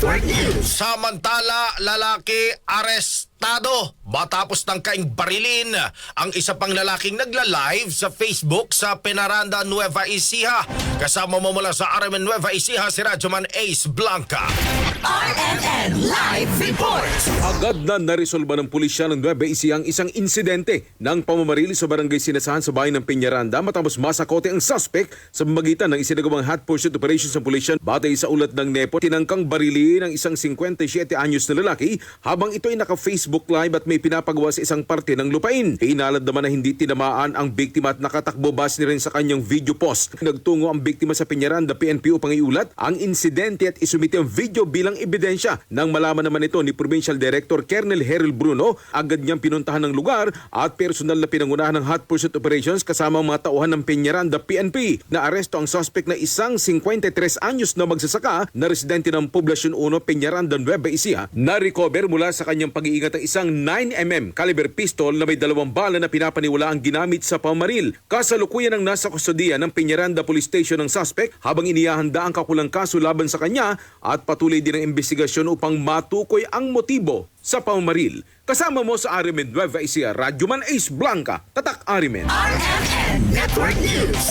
Network News. Samantala, lalaki arestado matapos ng kaing barilin ang isa pang lalaking nagla-live sa Facebook sa Penaranda, Nueva Ecija. Kasama mo mula sa RMN Nueva Ecija si Radyoman Ace Blanca. RMN Live Report. Agad na naresolba ng pulisya ng Nueva Ecija ang isang insidente ng pamamarili sa barangay Sinasahan sa bayan ng Peñaranda matapos masakote ang suspect sa pamagitan ng isinagawang hot pursuit operations ng pulisya. Batay sa ulat ng NEPO, tinangkang barili ng isang 57 anyos na lalaki habang ito ay naka-Facebook Live at may pinapagawa sa isang parte ng lupain. Inalad naman na hindi tinamaan ang biktima at nakatakbo base rin sa kanyang video post. Nagtungo ang biktima sa Peñaranda PNP upang iulat ang insidente at isumite ang video bilang ebidensya. Nang malaman naman ito ni Provincial Director Colonel Harold Bruno, agad niyang pinuntahan ng lugar at personal na pinangunahan ng hot pursuit operations kasama ang mga tauhan ng Peñaranda PNP. Naaresto ang suspect na isang 53 anyos na magsasaka na residente ng Poblasyon 1, Peñaranda, Nueva Ecija. Na-recover mula sa kanyang pag-iingat ang isang 9mm caliber pistol na may 2 bala na pinapaniwala ang ginamit sa pamaril. Kasalukuyan ang nasa kustodiya ng Peñaranda Police Station ng suspect habang inihahanda ang kakulang kaso laban sa kanya at patuloy din ang investigasyon upang matukoy ang motibo sa pamaril. Kasama mo sa RMN Nueva Ecija, Radyoman Ace Blanca, Tatak RMN. RMN Network News.